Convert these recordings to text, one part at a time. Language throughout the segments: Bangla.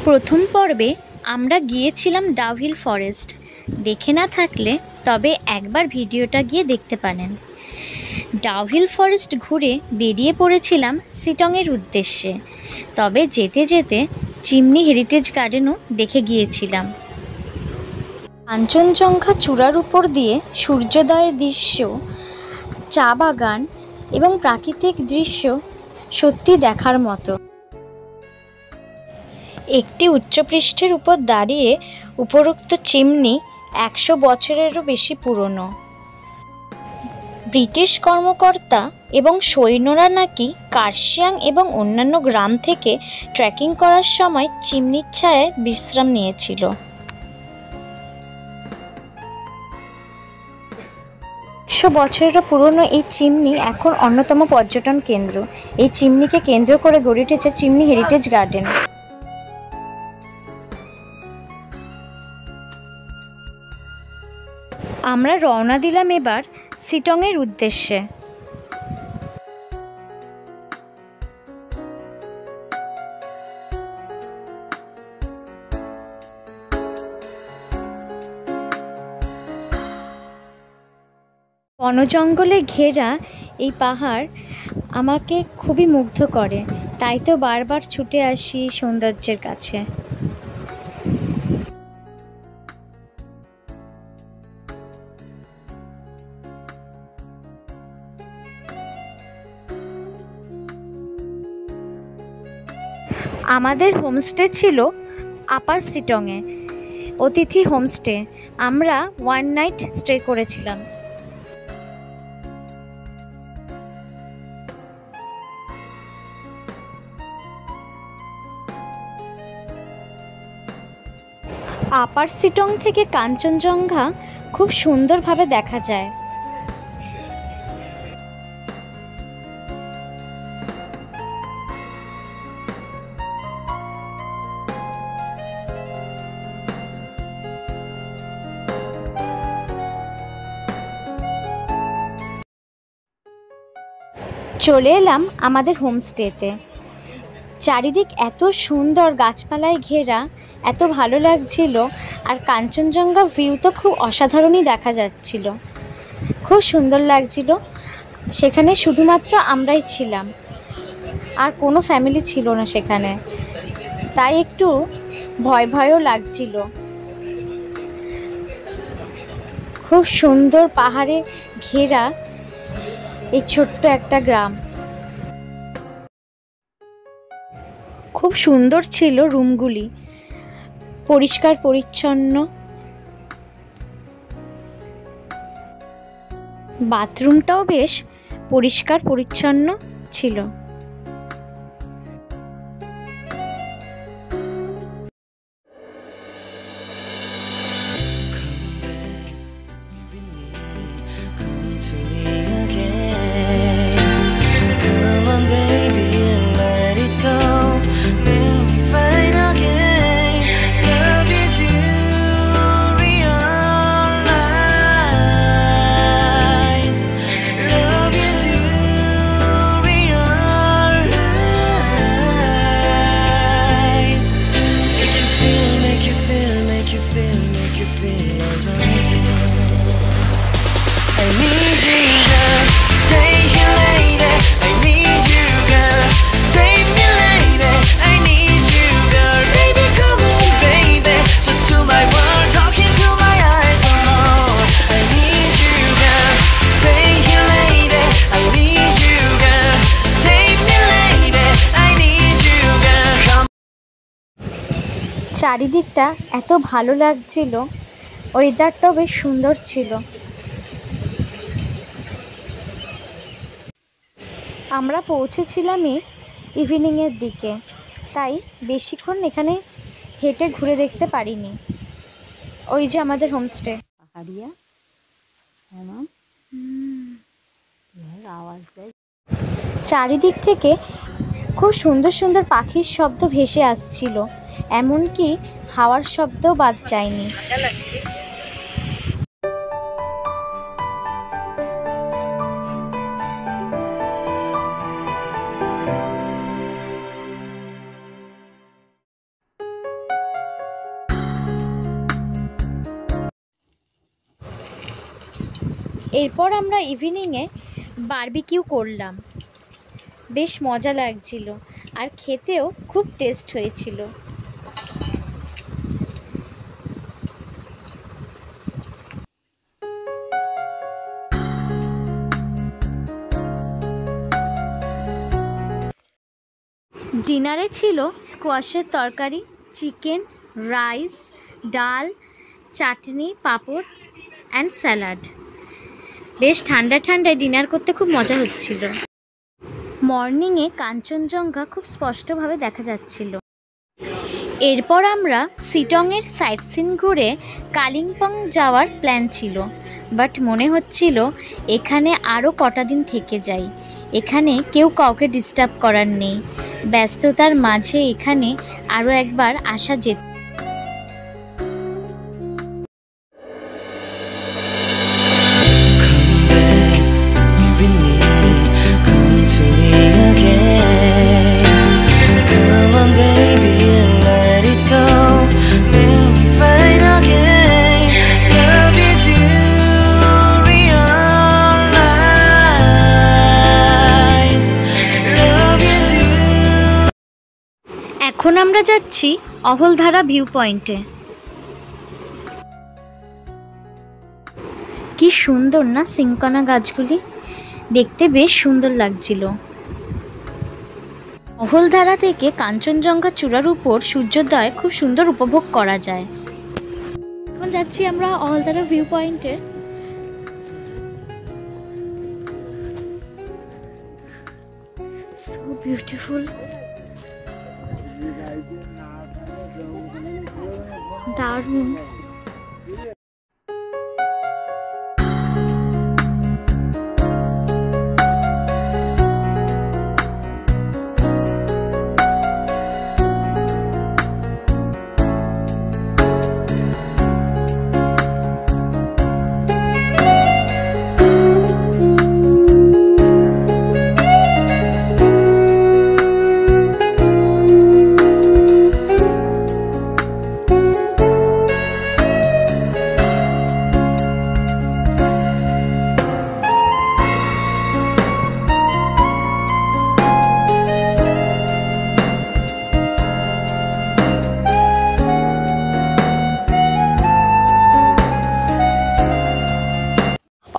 প্রথম পর্বে আমরা গিয়েছিলাম ডাভ হিল ফরেস্ট। দেখে না থাকলে তবে একবার ভিডিওটা গিয়ে দেখতে পারেন। ডাভ হিল ফরেস্ট ঘুরে বেরিয়ে পড়েছিলাম শিটংয়ের উদ্দেশ্যে। তবে যেতে যেতে চিমনি হেরিটেজ গার্ডেনও দেখে গিয়েছিলাম। কাঞ্চনজঙ্ঘা চূড়ার উপর দিয়ে সূর্যোদয়ের দৃশ্য, চা বাগান এবং প্রাকৃতিক দৃশ্য সত্যি দেখার মতো। একটি উচ্চপৃষ্ঠের উপর দাঁড়িয়ে উপরোক্ত চিমনি 100 বছরেরও বেশি পুরনো। ব্রিটিশ কর্মকর্তা এবং সৈন্যরা নাকি কার্শিয়াং এবং অন্যান্য গ্রাম থেকে ট্রেকিং করার সময় চিমনির ছায়ায় বিশ্রাম নিয়েছিল। বছরেরও পুরনো এই চিমনি এখন অন্যতম পর্যটন কেন্দ্র। এই চিমনিকে কেন্দ্র করে গড়ে উঠেছে চিমনি হেরিটেজ গার্ডেন। আমরা রওনা দিলাম এবার শিটংয়ের উদ্দেশ্যে। বনজঙ্গলে ঘেরা এই পাহাড় আমাকে খুবই মুগ্ধ করে, তাই তো বারবার ছুটে আসি সৌন্দর্যের কাছে। আমাদের হোমস্টে ছিল আপার শিটংয়ে, অতিথি হোমস্টে। আমরা 1 নাইট স্টে করেছিলাম। আপার শিটং থেকে কাঞ্চনজঙ্ঘা খুব সুন্দরভাবে দেখা যায়। চলে এলাম আমাদের হোমস্টেতে। চারিদিক এত সুন্দর গাছপালায় ঘেরা, এত ভালো লাগছিল। আর কাঞ্চনজঙ্ঘা ভিউ তো খুব অসাধারণই দেখা যাচ্ছিল, খুব সুন্দর লাগছিল। সেখানে শুধুমাত্র আমরাই ছিলাম, আর কোনো ফ্যামিলি ছিল না সেখানে, তাই একটু ভয় ভয়ও লাগছিল। খুব সুন্দর পাহাড়ে ঘেরা এই ছোট্ট একটা গ্রাম। খুব সুন্দর ছিল রুমগুলি, পরিষ্কার পরিচ্ছন্ন। বাথরুমটাও বেশ পরিষ্কার পরিচ্ছন্ন ছিল। চারিদিকটা এত ভালো লাগছিল, ওয়েদারটাও বেশ সুন্দর ছিল। আমরা পৌঁছেছিলামই ইভিনিংয়ের দিকে, তাই বেশিক্ষণ এখানে হেঁটে ঘুরে দেখতে পারিনি। ওই যে আমাদের হোমস্টে। চারিদিক থেকে খুব সুন্দর সুন্দর পাখির শব্দ ভেসে আসছিল, এমনকি হাওয়ার শব্দও বাদ যায়নি। এরপর আমরা ইভিনিংয়ে বারবিকিউ করলাম, বেশ মজা লাগছিল আর খেতেও খুব টেস্ট হয়েছিল। ডিনারে ছিল স্কোয়াশের তরকারি, চিকেন, রাইস, ডাল, চাটনি, পাঁপড় অ্যান্ড স্যালাড। বেশ ঠান্ডা ঠান্ডায় ডিনার করতে খুব মজা হচ্ছিল। মর্নিংয়ে কাঞ্চনজঙ্ঘা খুব স্পষ্টভাবে দেখা যাচ্ছিল। এরপর আমরা শিটংয়ের সাইট সিন ঘুরে কালিম্পং যাওয়ার প্ল্যান ছিল, বাট মনে হচ্ছিল এখানে আরও কটা দিন থেকে যাই। এখানে কেউ কাউকে ডিস্টার্ব করার নেই, ব্যস্ততার মাঝে এখানে আরও একবার আসা যেত। এখন আমরা যাচ্ছি অহলধারা ভিউ পয়েন্টে। কি সুন্দর না সিংকনা গাছগুলি, দেখতে বেশ সুন্দর লাগছিল। অহলধারা থেকে কাঞ্চনজঙ্ঘা চূড়ার উপর সূর্যোদয় খুব সুন্দর উপভোগ করা যায়। এখন যাচ্ছি আমরা অহলধারা ভিউ পয়েন্টে। সো বিউটিফুল, দারুণ।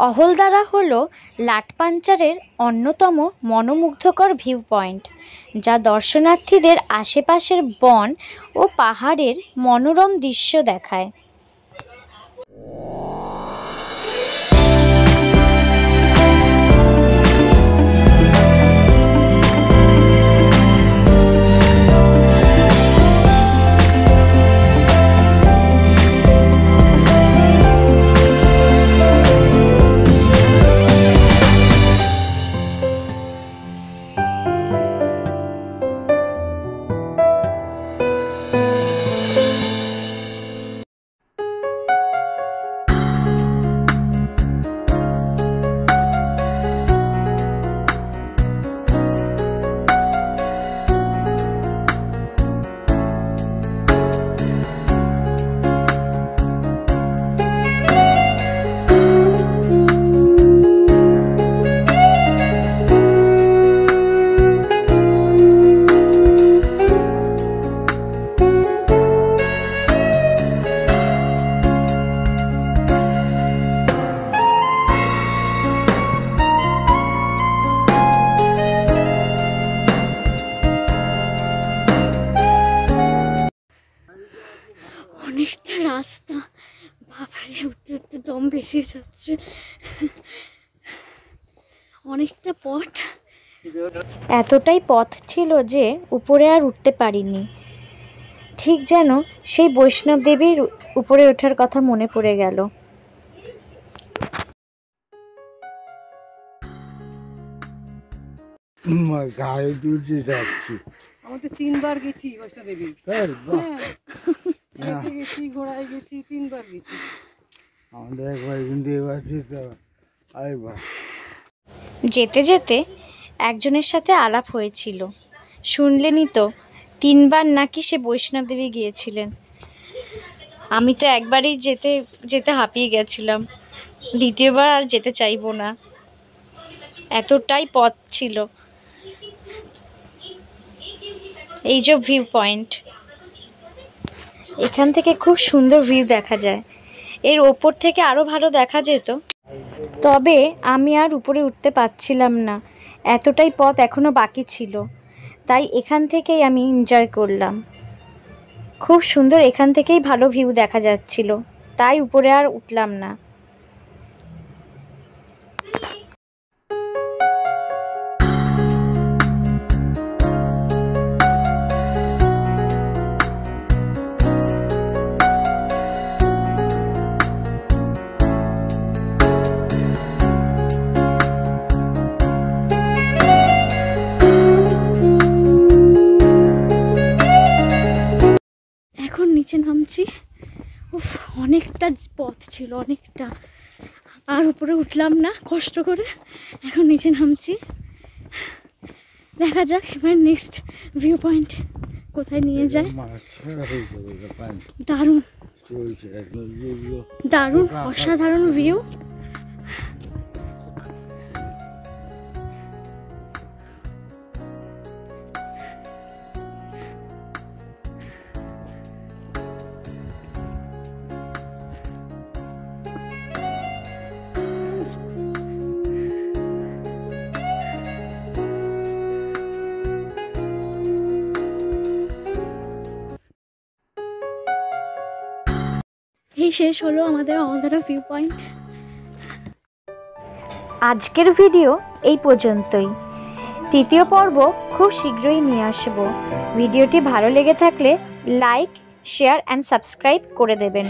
অহলধারা হলো লাটপাঞ্চারের অন্যতম মনোমুগ্ধকর ভিউ পয়েন্ট, যা দর্শনার্থীদের আশেপাশের বন ও পাহাড়ের মনোরম দৃশ্য দেখায়। অনেকটা রাস্তা, বাবারে উঠতে উঠতে দম বেরিয়ে যাচ্ছে, অনেকটা পথ। এতটাই পথ ছিল যে উপরে আর উঠতে পারিনি। ঠিক যেন সেই বৈষ্ণব দেবীর উপরে ওঠার কথা মনে পড়ে গেল। গায়ে দুলছে যাচ্ছি, আমি তো 3 বার গেছি বৈষ্ণব দেবী। হ্যাঁ গেছি, ঘোড়ায় গেছি, 3 বার গেছি। আমাদের একবার ইন্ডিয়া বাসি তো। আরে বাহ। যেতে যেতে একজনের সাথে আলাপ হয়েছিল, শুনলেনই তো 3 বার নাকি সে বৈষ্ণব দেবী গিয়েছিলেন। আমি তো একবারই যেতে যেতে হাঁপিয়ে গেছিলাম, দ্বিতীয়বার আর যেতে চাইবো না, এতটাই পথ ছিল। এই যে ভিউ পয়েন্ট, এখান থেকে খুব সুন্দর ভিউ দেখা যায়। এর ওপর থেকে আরও ভালো দেখা যেত, তবে আমি আর উপরে উঠতে পারছিলাম না, এতটাই পথ এখনও বাকি ছিল। তাই এখান থেকেই আমি এনজয় করলাম। খুব সুন্দর, এখান থেকেই ভালো ভিউ দেখা যাচ্ছিল, তাই উপরে আর উঠলাম না। এখন নিচে নামছি। উফ, অনেকটা পথ ছিল, অনেকটা। আর উপরে উঠলাম না কষ্ট করে, এখন নিচে নামছি। দেখা যাক এবার নেক্সট ভিউ পয়েন্ট কোথায় নিয়ে যায়। দারুণ দারুণ অসাধারণ ভিউ। এই শেষ হলো আমাদের অলদারা ভিউ পয়েন্ট। আজকের ভিডিও এই পর্যন্তই। তৃতীয় পর্ব খুব শীঘ্রই নিয়ে আসব। ভিডিওটি ভালো লেগে থাকলে লাইক, শেয়ার অ্যান্ড সাবস্ক্রাইব করে দেবেন।